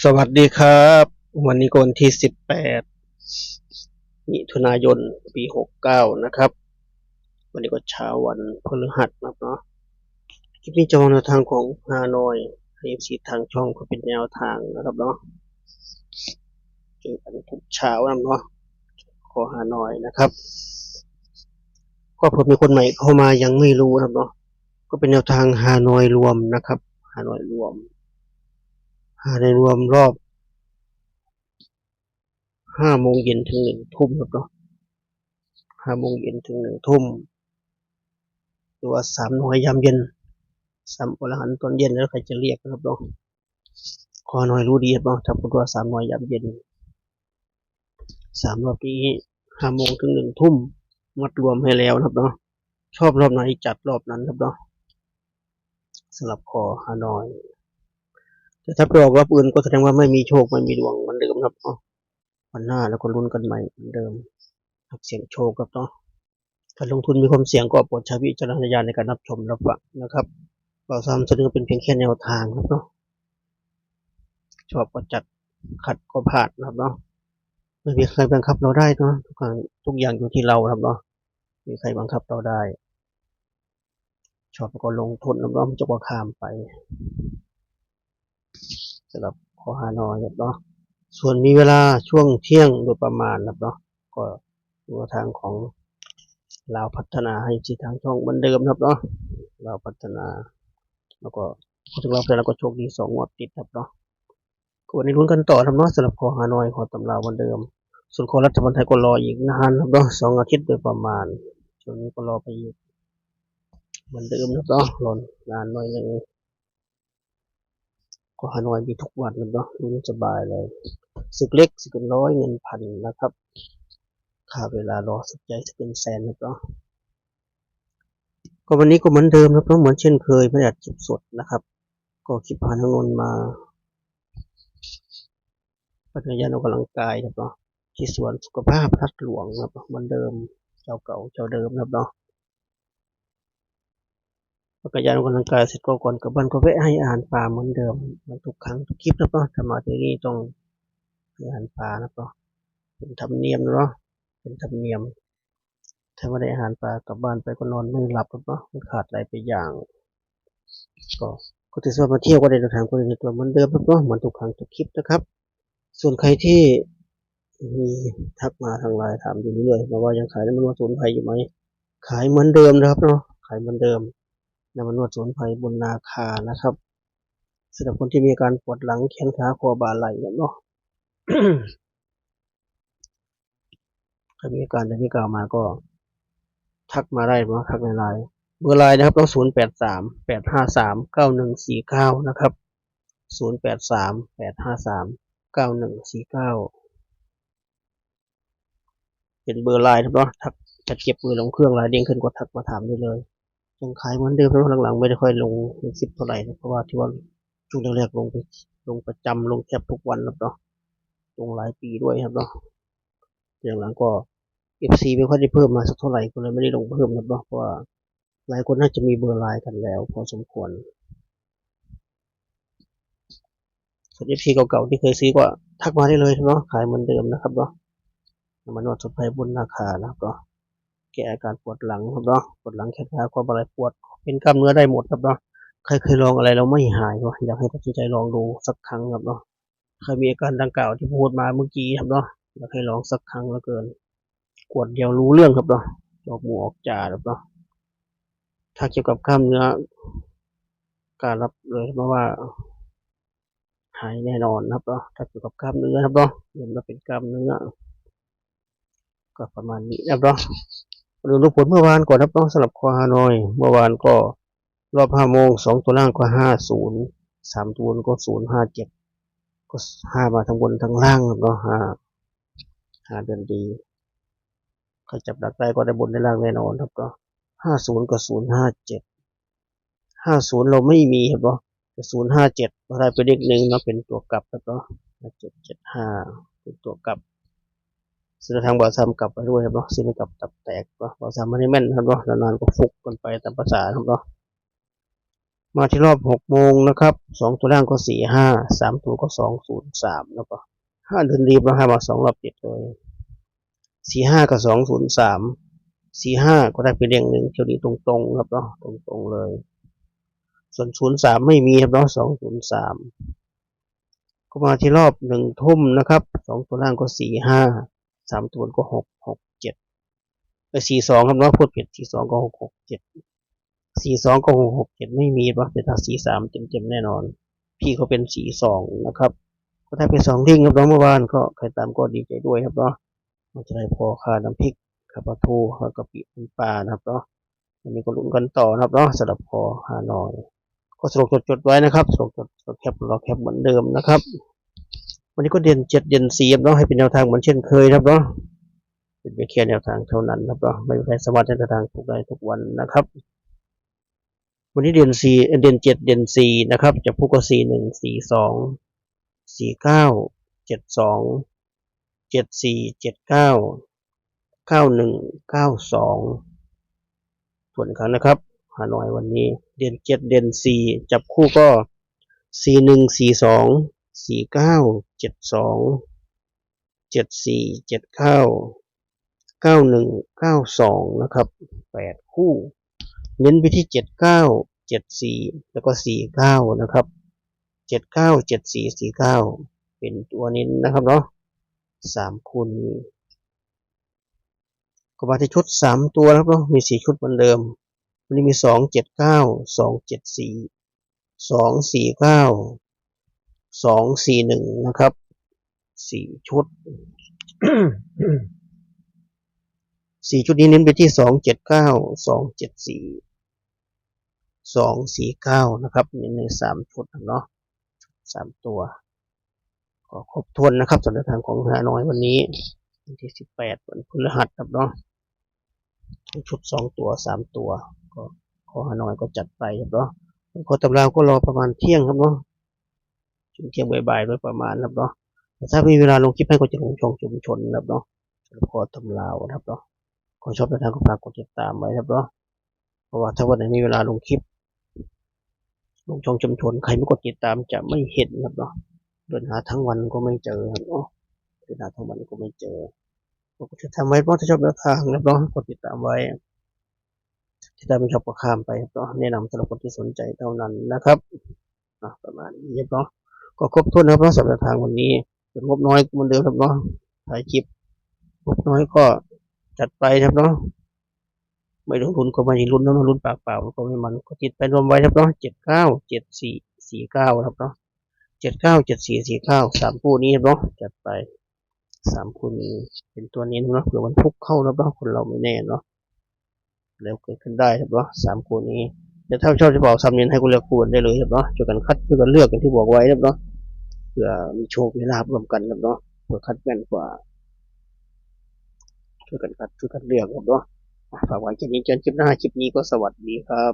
สวัสดีครับวันนี้ก็วันที่18มิถุนายนปี69นะครับวันนี้ก็เช้าวันพฤหัสนะครับเนาะคลิปนี้จะมาแนวทางของฮานอยให้สีทางช่องก็เป็นแนวทางนะครับเนาะเจอกันทุกเช้านะเนาะขอฮานอยนะครับก็เผื่อมีคนใหม่เข้ามายังไม่รู้นะครับเนาะก็เป็นแนวทางฮานอยรวมนะครับฮานอยรวมรอบ5 โมงเย็นถึง1 ทุ่มครับเนาะ5 โมงเย็นถึง1 ทุ่มหรือว่า3 หน่วยยามเย็น3 อรหันต์ตอนเย็นแล้วใครจะเรียกนะครับเนาะขอหน่อยรู้ดีครับเนาะถ้าพูดว่า3 หน่วยยามเย็น3 รอบนี้5 โมงถึง1 ทุ่มมัดรวมให้แล้วนะครับเนาะชอบรอบไหนจัดรอบนั้นครับเนาะสำหรับคอฮานอยแต่ถ้าไปออกรอบอื่นก็แสดงว่าไม่มีโชคไม่มีดวงเหมือนเดิมครับเนาะวันหน้าแล้วก็ลุ้นกันใหม่เหมือนเดิมนักเสี่ยงโชคครับเนาะการลงทุนมีความเสี่ยงก็โปรดใช้วิจารณญาณในการรับชมรับฟังนะครับเราทำเสนอเป็นเพียงแค่แนวทางครับเนาะชอบก็จัดขัดก็ผ่านนะครับเนาะไม่มีใครบังคับเราได้เนาะทุกอย่างอยู่ที่เราครับเนาะไม่มีใครบังคับเราได้ชอบก็ลงทุนนะครับเนาะจะก็ข้ามไปสำหรับขอฮานอยครับเนาะส่วนมีเวลาช่วงเที่ยงโดยประมาณครับเนาะก็ดูทางของเราพัฒนาให้ที่ทางช่องเหมือนเดิมครับเนาะเราพัฒนาแล้วก็พูดถึงเราแต่เราก็โชคดี2 งวดติดครับเนาะวันนี้ลุ้นกันต่อครับเนาะสำหรับขอฮานอยขอตำราเหมือนเดิมส่วนขอรัฐบาลไทยก็รออีกนานครับเนาะ2 อาทิตย์โดยประมาณช่วงนี้ก็รอไปอีกเหมือนเดิมครับเนาะรอนานหน่อยนึงขอฮานอยมีทุกวันครับเนาะลุ้นสบายเลยสึกเล็กสึกเป็นร้อยเงินพันนะครับค่าเวลารอสึกใหญ่สึกเป็นแสนครับเนาะก็วันนี้ก็เหมือนเดิมครับเนาะเหมือนเช่นเคยไม่ได้อัดคลิปสดนะครับก็คลิปพาน้องนนท์มาปัจจัยออกกำลังกายครับเนาะที่สวนสุขภาพพัดหลวงครับเหมือนเดิมเจ้าเก่าเจ้าเดิมครับเนาะปัจจัยออกกำลังกายเสร็จก็ก่อนกลับบ้านก็แวะให้อาหารปลาเหมือนเดิมเหมือนทุกครั้งทุกคลิปครับเนาะถ้ามาที่นี่ต้องให้อาหารปลานะครับเนาะเป็นธรรมเนียมเนาะเป็นธรรมเนียมถ้าไม่ได้อาหารปลากลับบ้านไปก็นอนไม่หลับครับเนาะมันขาดอะไรไปอย่างก็ก็ถือว่ามาเที่ยวก็ได้ทางคนในตัวเหมือนเดิมครับเนาะเหมือนทุกครั้งทุกคลิปนะครับส่วนใครที่มีทักมาทางไลน์ถามอยู่เรื่อยๆมาว่ายังขายน้ำมันสมุนไพรอยู่ไหมขายเหมือนเดิมนะครับเนาะขายเหมือนเดิมน้ำมันสมุนไพรบนนาคานะครับสำหรับคนที่มีอาการปวดหลังแขนขาคอบ่าไหล่เนาะ ใครมีอาการอย่างที่กล่าวมาก็ทักมาได้เนาะทักในไลน์เบอร์ไลน์นะครับต้อง0838539149นะครับ0838539149เป็นเบอร์ไลน์ครับเนาะทักจะเก็บมือลงเครื่องไลน์เด้งขึ้นก็ทักมาถามได้เลยยังขายเหมือนเดิมแล้วหลังๆไม่ได้ค่อยลงในคลิปเท่าไหร่นะเพราะว่าที่ว่าช่วงแรกๆลงประจำลงแทบทุกวันครับเนาะลงหลายปีด้วยครับเนาะอย่างหลังก็ FC ไม่ค่อยได้เพิ่มมาสักเท่าไหร่ก็เลยไม่ได้ลงเพิ่มครับเนาะเพราะว่าหลายคนน่าจะมีเบอร์ไลน์กันแล้วพอสมควรส่วน FC เก่าๆที่เคยซื้อก็ทักมาได้เลยเนาะขายเหมือนเดิมนะครับเนาะมานวดสมุนไพรบนราคานะครับเนาะแก้อาการปวดหลังครับเนาะปวดหลังแขนขาความอะไรปวดเป็นกล้ามเนื้อได้หมดครับเนาะใครเคยลองอะไรเราไม่หายก็อยากให้ตัดสินใจลองดูสักครั้งครับเนาะใครมีอาการดังกล่าวที่พูดมาเมื่อกี้ครับเนาะอยากให้ลองสักครั้งแล้วเกินขวดเดียวรู้เรื่องครับเนาะออกหมูออกจ่าครับเนาะถ้าเกี่ยวกับกล้ามเนื้อการรับเลยเพราะว่าหายแน่นอนครับเนาะถ้าเกี่ยวกับกล้ามเนื้อครับเนาะเห็นว่าเป็นกล้ามเนื้อก็ประมาณนี้นะครับเนาะดูผลเมื่อวานก่อนครับเนาะสำหรับคอฮานอยเมื่อวานก็รอบ5 โมง2 ตัวล่างก็503 ตัวก็057ก็5มาทั้งบนทั้งล่างครับเนาะ5เดือนดีใครจับดักได้ก็ได้บนได้ล่างแน่นอนครับเนาะ50กับ057 50เราไม่มีครับเนาะแต่057เราได้ไปเลขหนึ่งเนาะเป็นตัวกลับครับเนาะ775เป็นตัวกลับซึ่งทางบ่าวซ้ำกลับไปด้วยครับเนาะซึ่งไม่กลับตับแตกเนาะบ่าวซ้ำไม่ได้แม่นครับเนาะนานๆก็ฟุกกันไปตามภาษาครับเนาะ มาที่รอบ6 โมงนะครับ2 ตัวล่างก็45 3 ตัวก็203แล้วก็5 เดินรีบแล้วมา2 รอบติดเลย45กับ203 45ก็ได้ไปเรียงหนึ่งเที่ยวนี้ตรงๆครับเนาะตรงๆเลยส่วน03ไม่มีครับเนาะ203ก็มาที่รอบ1 ทุ่มนะครับ2 ตัวล่างก็45 3 ตัวก็66742ครับเนาะพูดผิด42ก็667 42ก็667ไม่มีป่ะแต่ถ้า43เต็มๆแน่นอนพี่เขาเป็น42นะครับก็ได้ไป2 ลิงครับเนาะเมื่อวานก็ใครตามก็ดีใจด้วยครับเนาะมันจะได้พอค่าน้ำพริกข้าวปลาทูข้าวกะปิเป็นปลานะครับเนาะวันนี้ก็ลุ้นกันต่อนะครับเนาะสำหรับพอหาหน่อยก็สรุปจดไว้นะครับสรุปจดแคปรอแคปเหมือนเดิมนะครับวันนี้ก็เด่น7เด่น4ครับเนาะให้เป็นแนวทางเหมือนเช่นเคยครับเนาะเป็นแค่แนวทางเท่านั้นครับเนาะไม่มีใครสามารถจะแนวทางถูกได้ทุกวันนะครับวันนี้เด่น4เด่น7เด่น4นะครับจะพูดก็41 42 49 72 74 79 91 92ส่วนครั้งนะครับฮานอยวันนี้เด่น7เด่น4จับคู่ก็41 42 49 72 74 79 91 92นะครับ8คู่เน้นไปที่79 74แล้วก็49นะครับ79 74 49เป็นตัวเน้นนะครับเนาะ3คู่นี้ก็มาที่ชุด3ตัวนะครับเนาะมี4ชุดเหมือนเดิมวันนี้มี279 274 249 241นะครับ4ชุด4ชุดนี้เน้นไปที่279 274 249นะครับเน้นใน3ชุดเนาะ3ตัวก็ครบถ้วนนะครับสำหรับทางของฮานอยวันนี้วันที่18วันพฤหัสครับเนาะชุด2ตัว3ตัวก็ขอฮานอยก็จัดไปครับเนาะขอตำราก็รอประมาณเที่ยงครับเนาะช่วงเที่ยงบ่ายๆโดยประมาณครับเนาะแต่ถ้ามีเวลาลงคลิปให้ก็จะลงช่องชุมชนครับเนาะขอตำราครับเนาะขอชอบในทางก็ฝากกดติดตามไว้ครับเนาะเพราะว่าถ้าวันไหนมีเวลาลงคลิปลงช่องชุมชนใครไม่กดติดตามจะไม่เห็นครับเนาะเดินหาทั้งวันก็ไม่เจอครับเนาะเดินหาทั้งวันก็ไม่เจอก็จะทำไว้เพราะถ้าชอบแนวทางนะเนาะกดติดตามไว้ที่ได้ไม่ชอบก็ข้ามไปเนาะแนะนำสำหรับคนที่สนใจเท่านั้นนะครับประมาณนี้เนาะก็ครบถ้วนนะครับสำหรับทางวันนี้เป็นงบน้อยเหมือนเดิมครับเนาะถ่ายคลิปงบน้อยก็จัดไปครับเนาะไม่ลงทุนก็ไม่ลุ้นนะลุ้นปากเปล่าก็ไม่มันก็ติดไปรวมไว้ครับเนาะ79 74 49ครับเนาะ79 74 49 3คู่นี้เนาะจัดไป3คู่นี้เป็นตัวนี้เนาะเผื่อมันพุกเข้าแล้วเนาะคนเราไม่แน่เนาะแล้วเกิดขึ้นได้ครับเนาะ3คู่นี้แต่ถ้าชอบจะบอกซ้ำเน้นให้คุณเลือกคู่ได้เลยครับเนาะช่วยกันคัดช่วยกันเลือกอย่างที่บอกไว้ครับเนาะเผื่อมีโชคมีลาภรวมกันครับเนาะเผื่อคัดกันกว่าช่วยกันคัดช่วยกันเลือกครับเนาะฝากไว้คลิปนี้เจอคลิปหน้าคลิปนี้ก็สวัสดีครับ